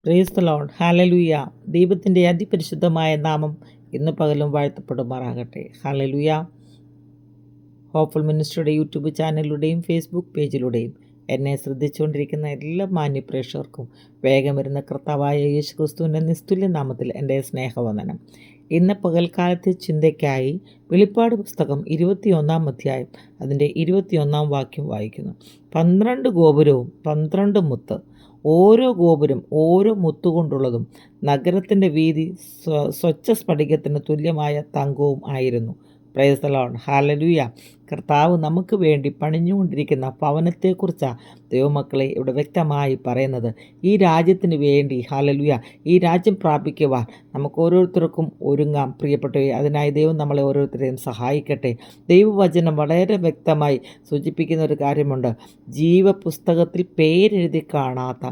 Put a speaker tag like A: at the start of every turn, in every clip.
A: Praise the Lord. Hallelujah. ദൈവത്തിൻ്റെ അതിപരിശുദ്ധമായ നാമം ഇന്ന് പകലും വാഴ്ത്തപ്പെടുമാറാകട്ടെ. ഹല്ലേലൂയ. ഹോപ്പ്ഫുൾ മിനിസ്ട്രിയുടെ യൂട്യൂബ് ചാനലിലൂടെയും ഫേസ്ബുക്ക് പേജിലൂടെയും എന്നെ ശ്രദ്ധിച്ചുകൊണ്ടിരിക്കുന്ന എല്ലാ മാന്യപ്രേക്ഷകർക്കും വേഗം വരുന്ന കർത്താവായ യേശു ക്രിസ്തുവിൻ്റെ നിസ്തുല്യ നാമത്തിൽ എൻ്റെ സ്നേഹവന്ദനം. ഇന്ന് പകൽക്കാലത്തെ ചിന്തയ്ക്കായി വെളിപ്പാട് പുസ്തകം 21 അധ്യായം അതിൻ്റെ 21 വാക്യം വായിക്കുന്നു. 12 ഗോപുരവും 12 മുത്ത്, ഓരോ ഗോപുരം ഓരോ മുത്തുകൊണ്ടുള്ളതും നഗരത്തിൻ്റെ വീതി സ്വച്ഛ സ്ഫടികത്തിന് തുല്യമായ തങ്കവും ആയിരുന്നു. Praise the Lord. ഹല്ലേലൂയ. കർത്താവ് നമുക്ക് വേണ്ടി പണിഞ്ഞുകൊണ്ടിരിക്കുന്ന ഭവനത്തെക്കുറിച്ചാണ് ദൈവമക്കളെ ഇവിടെ വ്യക്തമായി പറയുന്നത്. ഈ രാജ്യത്തിന് വേണ്ടി ഹല്ലേലൂയ, ഈ രാജ്യം പ്രാപിക്കുവാൻ നമുക്ക് ഓരോരുത്തർക്കും ഒരുങ്ങാം പ്രിയപ്പെട്ടവരെ. അതിനായി ദൈവം നമ്മളെ ഓരോരുത്തരെയും സഹായിക്കട്ടെ. ദൈവവചനം വളരെ വ്യക്തമായി സൂചിപ്പിക്കുന്ന ഒരു കാര്യമുണ്ട്. ജീവപുസ്തകത്തിൽ പേരെഴുതി കാണാത്ത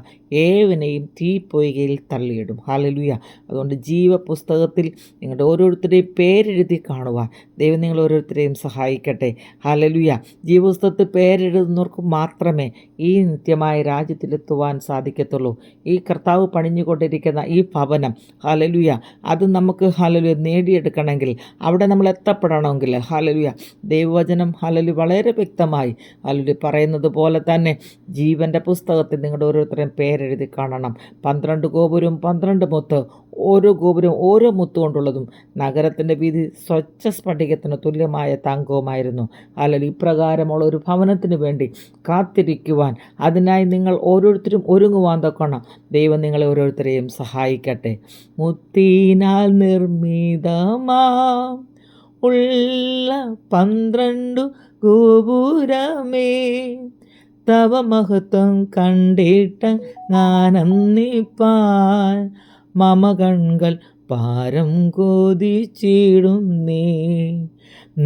A: ഏവനെയും തീപ്പൊയ്കയിൽ തള്ളിയിടും. ഹല്ലേലൂയ. അതുകൊണ്ട് ജീവപുസ്തകത്തിൽ നിങ്ങളുടെ ഓരോരുത്തരുടെയും പേരെഴുതി കാണുവാൻ ദൈവം നിങ്ങൾ ഓരോരുത്തരെയും സഹായിക്കട്ടെ. ഹല്ലേലൂയ. ജീവപുസ്തകത്തിൽ പേരെഴുതുന്നവർക്ക് മാത്രമേ ഈ നിത്യമായ രാജ്യത്തിലെത്തുവാൻ സാധിക്കത്തുള്ളൂ. ഈ കർത്താവ് പണിഞ്ഞുകൊണ്ടിരിക്കുന്ന ഈ ഭവനം ഹല്ലേലൂയ, അത് നമുക്ക് ഹല്ലേലൂയ നേടിയെടുക്കണമെങ്കിൽ, അവിടെ നമ്മൾ എത്തപ്പെടണമെങ്കിൽ ഹല്ലേലൂയ, ദൈവവചനം ഹല്ലേലൂയ വളരെ വ്യക്തമായി ഹല്ലേലൂയ പറയുന്നത് പോലെ തന്നെ ജീവൻ്റെ പുസ്തകത്തിൽ നിങ്ങളുടെ ഓരോരുത്തരെയും പേരെഴുതി കാണണം. 12 ഗോപുരവും 12 മുത്ത്, ഓരോ ഗോപുരവും ഓരോ മുത്തുകൊണ്ടുള്ളതും നഗരത്തിൻ്റെ വീതി സ്വച്ഛ സ്ഫടികത്തിന് തുല്യമായ തങ്കവുമായിരുന്നു. അല്ലെങ്കിൽ ഇപ്രകാരമുള്ള ഒരു ഭവനത്തിന് വേണ്ടി കാത്തിരിക്കുവാൻ, അതിനായി നിങ്ങൾ ഓരോരുത്തരും ഒരുങ്ങുവാൻ തക്കണം ദൈവം നിങ്ങളെ ഓരോരുത്തരെയും സഹായിക്കട്ടെ. മുത്തിനാൽ നിർമ്മിതമാം ഉള്ള 12 ഗോപുരമേ, തവ മഹത്വം കണ്ടിട്ട് ആനന്ദിപ്പാൻ മമ കൺകൾ പാരം കൊതിച്ചിടുന്നേ.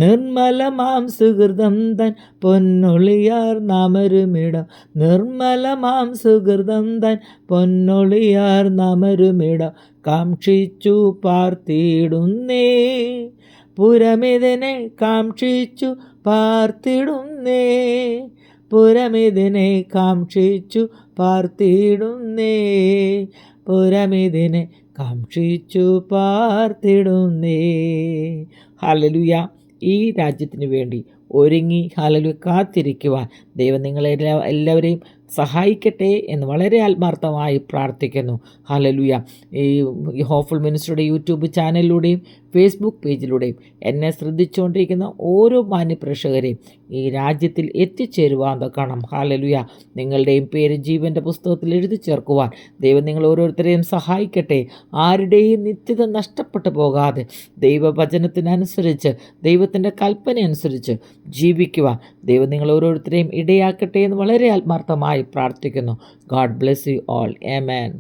A: നിർമ്മലമാം സുഹൃതം തൻ പൊന്നൊളിയാർ നാമരുമിടം, നിർമ്മലമാം സുഹൃതം തൻ പൊന്നൊളിയാർ നാമരുമിടം കാക്ഷിച്ചു പാർത്തിടുന്നേ. പുരമിതിനെ കാക്ഷിച്ചു പാർത്തിടുന്നേ, പുരമിതിനെ കാക്ഷിച്ചു പാർത്തിടുന്നേ, പുരമിതിനെ കാക്ഷിച്ചു പാർത്തിടുന്നേ. ഹല്ലേലൂയ. ഈ രാജ്യത്തിന് വേണ്ടി ഒരുങ്ങി ഹല്ലേലൂയ കാത്തിരിക്കുവാൻ ദൈവം നിങ്ങളെ എല്ലാവരെയും സഹായിക്കട്ടെ എന്ന് വളരെ ആത്മാർത്ഥമായി പ്രാർത്ഥിക്കുന്നു. ഹല്ലേലൂയ. ഈ ഹോപ്പ്ഫുൾ മിനിസ്ട്രിയുടെ യൂട്യൂബ് ചാനലിലൂടെയും ഫേസ്ബുക്ക് പേജിലൂടെയും എന്നെ ശ്രദ്ധിച്ചുകൊണ്ടിരിക്കുന്ന ഓരോ മാന്യപ്രേക്ഷകരെയും ഈ രാജ്യത്തിൽ എത്തിച്ചേരുവാൻ കാണാം. ഹല്ലേലൂയ. നിങ്ങളുടെയും പേര് ജീവൻ്റെ പുസ്തകത്തിൽ എഴുതി ചേർക്കുവാൻ ദൈവം നിങ്ങൾ ഓരോരുത്തരെയും സഹായിക്കട്ടെ. ആരുടെയും നിത്യത നഷ്ടപ്പെട്ടു പോകാതെ ദൈവവചനത്തിനനുസരിച്ച്, ദൈവത്തിൻ്റെ കൽപ്പന അനുസരിച്ച് ജീവിക്കുവാൻ ദൈവം നിങ്ങൾ ഓരോരുത്തരെയും ഇടയാക്കട്ടെ എന്ന് വളരെ ആത്മാർത്ഥമായി പ്രാർത്ഥിക്കുന്നു. God bless you all. Amen.